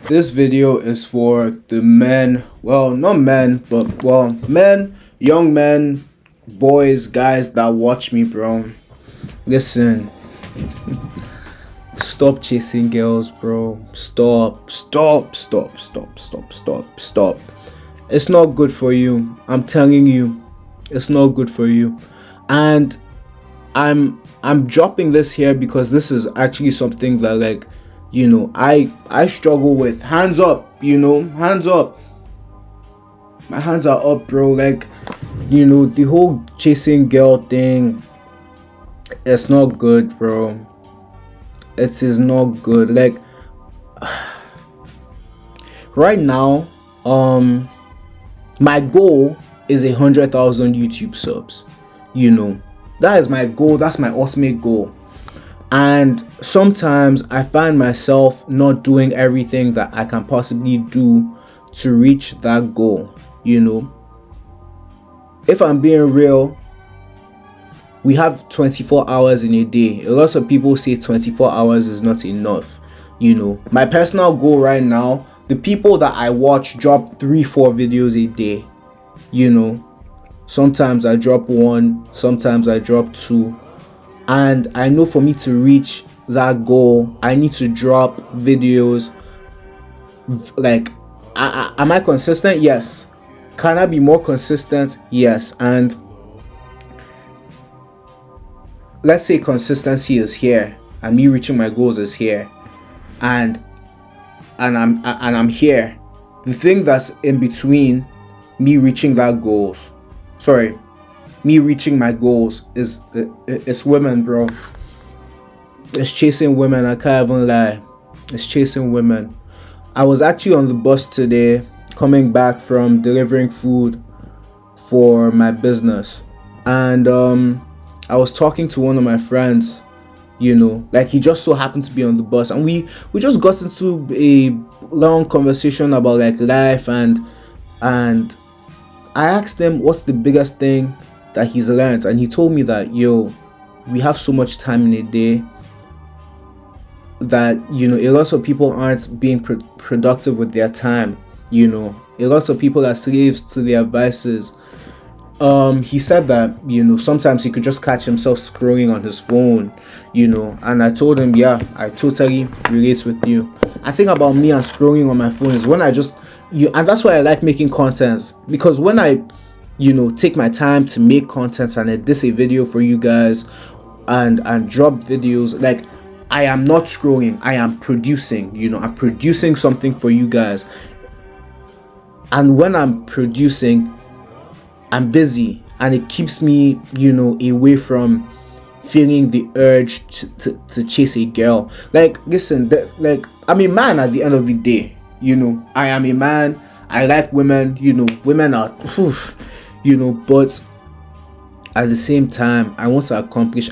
This video is for the men, well, not men, but well, men, young men, boys, guys that watch me, bro. Listen, stop chasing girls, bro. Stop. It's not good for you. I'm telling you, it's not good for you. And I'm dropping this here because this is actually something that, like, I struggle with. Hands up, hands up. My hands are up, bro. Like, the whole chasing girl thing, it's not good, bro. It is not good. Like, right now, my goal is 100,000 YouTube subs. That is my goal. That's my ultimate goal. And sometimes I find myself not doing everything that I can possibly do to reach that goal. If I'm being real, we have 24 hours in a day. A lot of people say 24 hours is not enough. My personal goal right now, the people that I watch drop 3-4 videos a day. Sometimes I drop one, sometimes I drop two. And I know for me to reach that goal, I need to drop videos. Like, am I consistent? Yes. Can I be more consistent? Yes. And let's say consistency is here, and me reaching my goals is here, and I'm here. The thing that's in between me reaching my goals is it's women, bro. It's chasing women. I can't even lie. It's chasing women. I was actually on the bus today, coming back from delivering food for my business, and I was talking to one of my friends. Like, he just so happened to be on the bus, and we just got into a long conversation about, like, life, and I asked him what's the biggest thing that he's learned, and he told me that, we have so much time in a day that, a lot of people aren't being productive with their time. A lot of people are slaves to their vices. He said that, sometimes he could just catch himself scrolling on his phone, and I told him, yeah, I totally relate with you. I think about me and scrolling on my phone is when I just, and that's why I like making content, because when I, take my time to make content and edit a video for you guys and drop videos, like, I am not scrolling, I am producing, I'm producing something for you guys. And when I'm producing, I'm busy, and it keeps me, away from feeling the urge to chase a girl. Like, listen, I'm a man at the end of the day. I am a man. I like women. Women are, but at the same time, I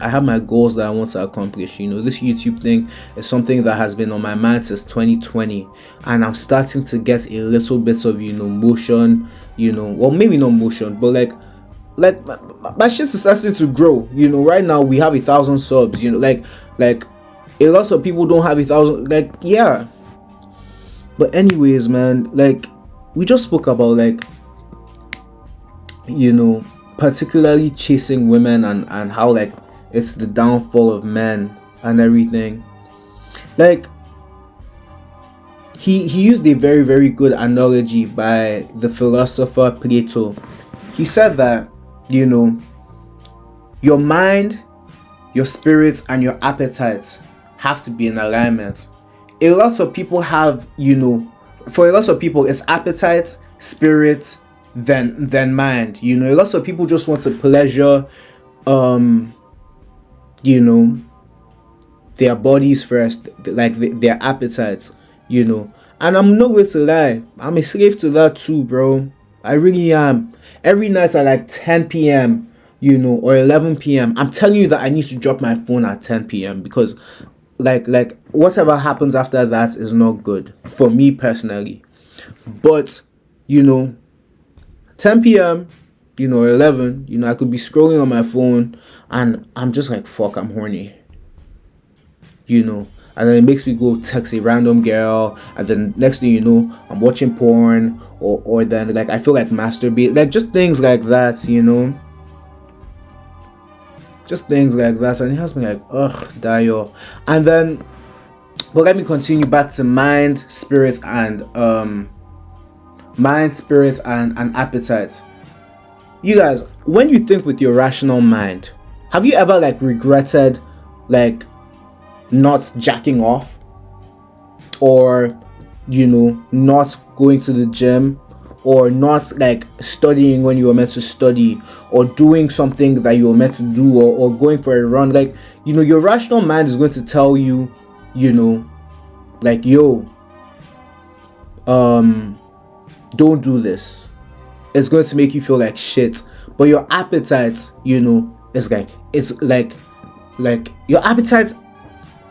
have my goals that I want to accomplish. This YouTube thing is something that has been on my mind since 2020, and I'm starting to get a little bit of, motion, well, maybe not motion, but like my shit is starting to grow. Right now we have 1,000 subs, like a lot of people don't have 1,000, like, yeah. But anyways, man, like, we just spoke about, like, particularly chasing women, and how, like, it's the downfall of men and everything. Like, he used a very, very good analogy by the philosopher Plato. He said that, your mind, your spirits, and your appetite have to be in alignment. A lot of people have, for a lot of people, it's appetite, spirit, then mind. A lot of people just want to pleasure their bodies first, like their appetites. And I'm not going to lie, I'm a slave to that too, bro. I really am. Every night at like 10 p.m, or 11 p.m, I'm telling you that I need to drop my phone at 10 p.m, because like whatever happens after that is not good for me personally. But 10 p.m, or 11, I could be scrolling on my phone, and I'm just like, fuck, I'm horny. and then it makes me go text a random girl, and then next thing you know, I'm watching porn, or then like I feel like masturbate, like just things like that, you know, just things like that, and it has me like, ugh, Dio. And then, but let me continue back to mind, spirit, and appetite. You guys, when you think with your rational mind, have you ever like regretted like not jacking off, or you know, not going to the gym, or not like studying when you were meant to study, or doing something that you were meant to do, or going for a run? Like, you know, your rational mind is going to tell you, you know, like, yo, don't do this. It's going to make you feel like shit. But your appetite, you know, is like, it's like your appetite.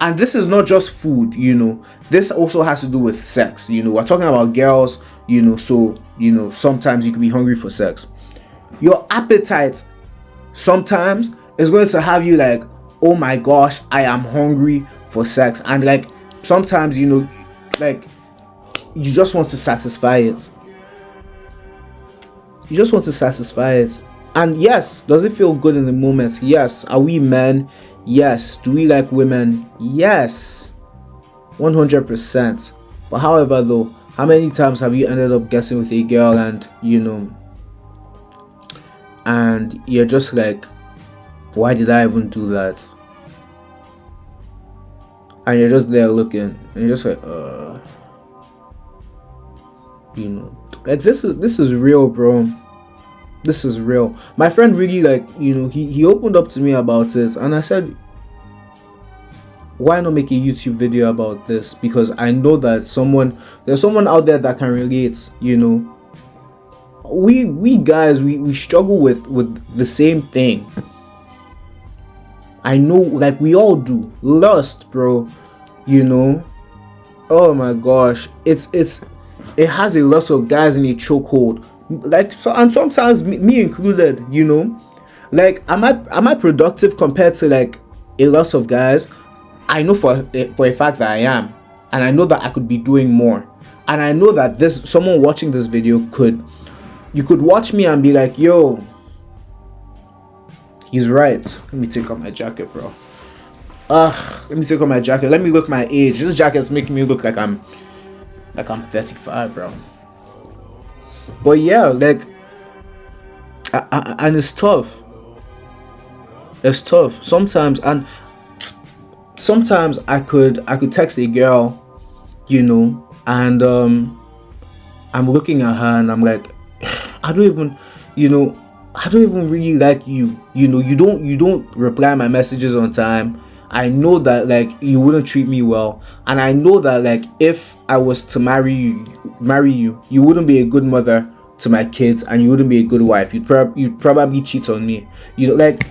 And this is not just food, you know, this also has to do with sex. You know, we're talking about girls, you know, so, you know, sometimes you could be hungry for sex. Your appetite sometimes is going to have you like, oh my gosh, I am hungry for sex. And like, sometimes, you know, like, you just want to satisfy it. You just want to satisfy it. And yes, does it feel good in the moment? Yes. Are we men? Yes. Do we like women? Yes. 100%. But however though, how many times have you ended up getting with a girl and, you know, and you're just like, why did I even do that? And you're just there looking, and you're just like, you know, like this is real, bro. This is real. My friend really, like, you know, he opened up to me about it, and I said, why not make a YouTube video about this? Because I know that there's someone out there that can relate, you know. We guys, we struggle with the same thing. I know, like, we all do. Lust, bro, you know. Oh my gosh, it has a lot of guys in a chokehold, like, so, and sometimes me included, you know. Like, am I productive compared to like a lot of guys? I know for a fact that I am, and I know that I could be doing more, and I know that someone watching this video you could watch me and be like, yo, he's right. Let me take off my jacket, bro. Let me take off my jacket. Let me look my age. This jacket's making me look like I'm 35, bro. But yeah, like, and it's tough. It's tough sometimes, and sometimes I could text a girl, you know, and I'm looking at her and I'm like, I don't even really like you. You know, you don't reply my messages on time. I know that like you wouldn't treat me well, and I know that like if I was to marry you, you wouldn't be a good mother to my kids, and you wouldn't be a good wife. You'd probably cheat on me. You know, like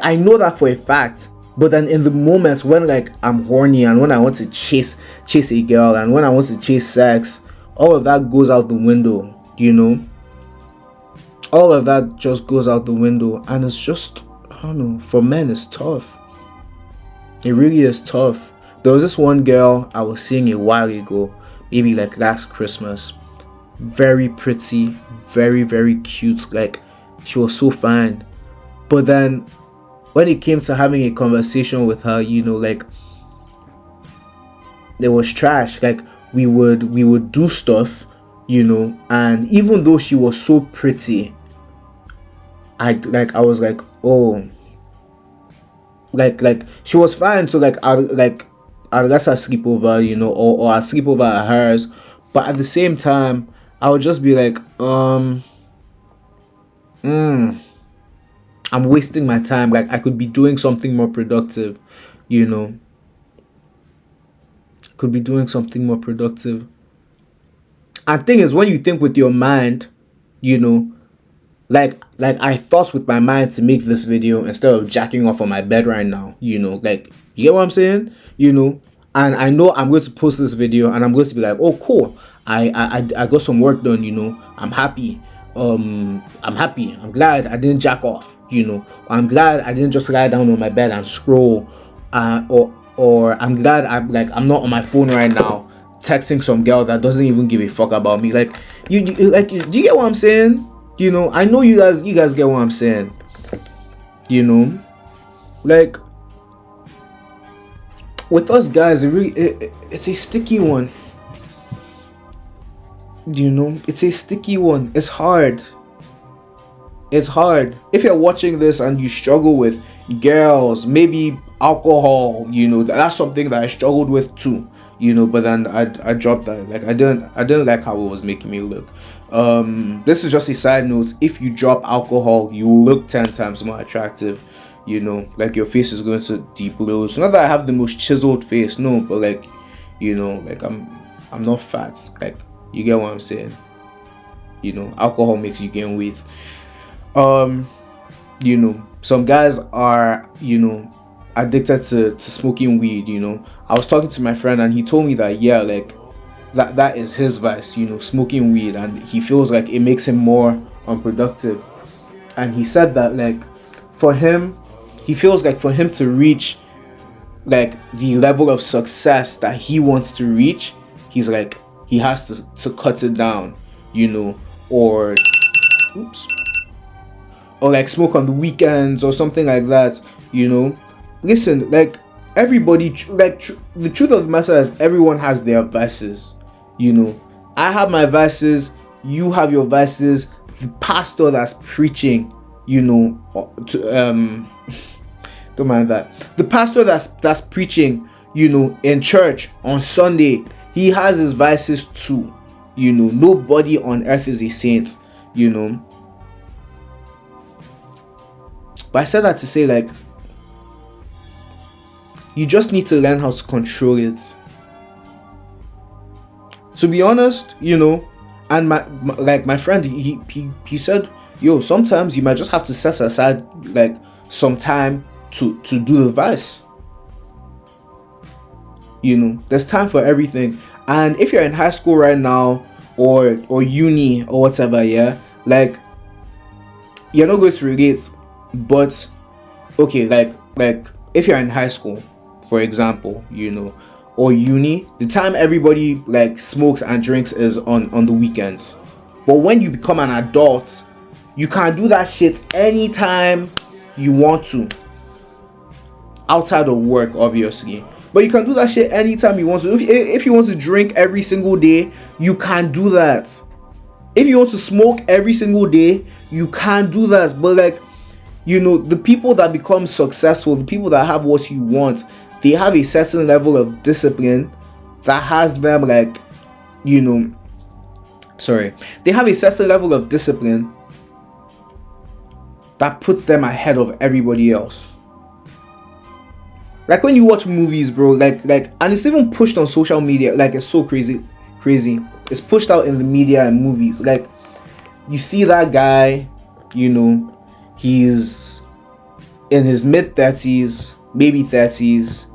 I know that for a fact. But then in the moments when like I'm horny and when I want to chase a girl and when I want to chase sex, all of that goes out the window, you know. All of that just goes out the window, and it's just, I don't know, for men it's tough. It really is tough. There was this one girl I was seeing a while ago, maybe like last Christmas. Very pretty, very, very cute. Like, she was so fine. But then when it came to having a conversation with her, you know, like, it was trash. Like, we would do stuff, you know, and even though she was so pretty, I was like, oh, like she was fine. So like I'd let her sleep over, you know, or I'd sleep over at hers. But at the same time, I would just be like, I'm wasting my time. Like, I could be doing something more productive, you know. Could be doing something more productive. And thing is, when you think with your mind, you know, like I thought with my mind to make this video instead of jacking off on my bed right now, you know, like, you get what I'm saying, you know. And I know I'm going to post this video and I'm going to be like, oh cool, I got some work done, you know. I'm happy. I'm glad I didn't jack off, you know. I'm glad I didn't just lie down on my bed and scroll, or or I'm glad I'm not on my phone right now texting some girl that doesn't even give a fuck about me. Like do you get what I'm saying? I know you guys get what I'm saying. Like with us guys, it's a sticky one. It's a sticky one. It's hard. It's hard. If you're watching this and you struggle with girls, maybe alcohol, that's something that I struggled with too. But then I dropped that. Like I didn't like how it was making me look. This is just a side note. If you drop alcohol, you will look 10 times more attractive. Like your face is going to deblue. It's not that I have the most chiseled face, no, but like I'm not fat. Like, you get what I'm saying? Alcohol makes you gain weight. Some guys are, addicted to smoking weed. I was talking to my friend and he told me that, yeah, like that is his vice, smoking weed, and he feels like it makes him more unproductive. And he said that, like, for him, he feels like for him to reach like the level of success that he wants to reach, he's like, he has to cut it down, or or like smoke on the weekends or something like that. Listen, like everybody, the truth of the matter is everyone has their vices. I have my vices, you have your vices. The pastor that's preaching, don't mind that. The pastor that's preaching, in church on Sunday, he has his vices too. Nobody on earth is a saint. But I said that to say, like, you just need to learn how to control it. To be honest, and my friend, he said, yo, sometimes you might just have to set aside like some time to do the vice. There's time for everything. And if you're in high school right now, or uni or whatever, yeah, like you're not going to relate, but okay, like if you're in high school, for example, or uni, the time everybody like smokes and drinks is on the weekends. But when you become an adult, you can do that shit anytime you want to, outside of work, obviously. But you can do that shit anytime you want to. If you want to drink every single day, you can do that. If you want to smoke every single day, you can do that. But like, the people that become successful, the people that have what you want, they have a certain level of discipline that has them like, they have a certain level of discipline that puts them ahead of everybody else. Like when you watch movies, bro, like, and it's even pushed on social media. Like, it's so crazy. It's pushed out in the media and movies. Like, you see that guy, he's in his mid-30s, maybe 30s,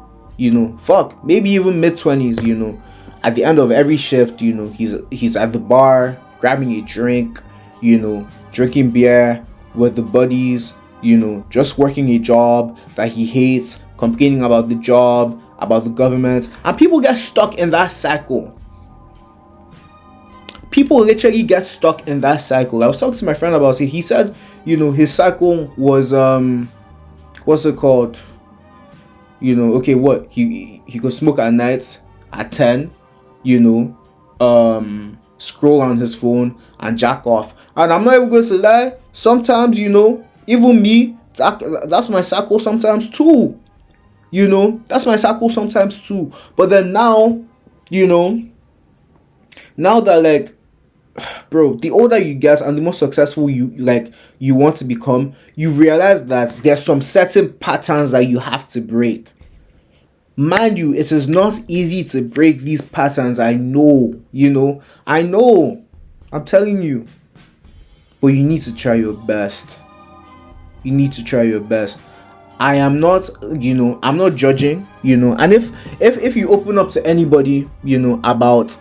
maybe even mid-20s, at the end of every shift, he's at the bar, grabbing a drink, drinking beer with the buddies, just working a job that he hates, complaining about the job, about the government, and people get stuck in that cycle. People literally get stuck in that cycle. I was talking to my friend about it. He said, his cycle was what's it called? Okay, what he could smoke at night at 10, scroll on his phone and jack off. And I'm not even going to lie, sometimes, even me, that's my cycle sometimes too. That's my cycle sometimes too. But then now, now that like, bro, the older you get and the more successful you want to become, you realize that there's some certain patterns that you have to break. Mind you, it is not easy to break these patterns. I know, I'm telling you. But you need to try your best. I am not, I'm not judging, and if you open up to anybody, about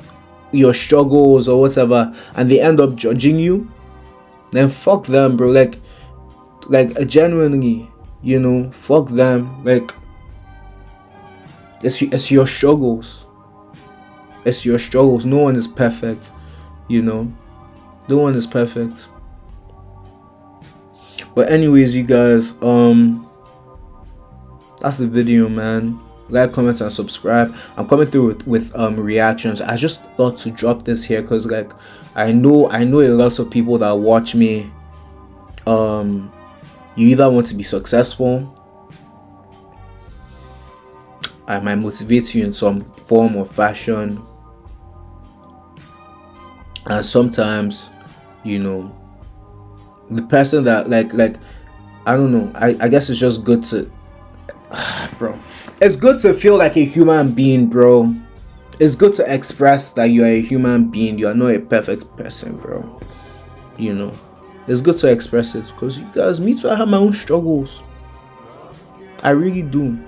your struggles or whatever, and they end up judging you, then fuck them, bro. Like genuinely, fuck them. Like, It's your struggles. It's your struggles. No one is perfect, you know. No one is perfect. But anyways, you guys, that's the video, man. Like, comment, and subscribe. I'm coming through with reactions. I just thought to drop this here because, like, I know a lot of people that watch me. You either want to be successful. I might motivate you in some form or fashion, and sometimes, you know, the person that like I don't know. I guess it's just good to, bro. It's good to feel like a human being, bro. It's good to express that you are a human being. You are not a perfect person, bro. You know, it's good to express it because you guys, me too, I have my own struggles. I really do.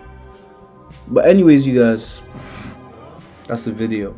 But anyways, you guys, that's the video.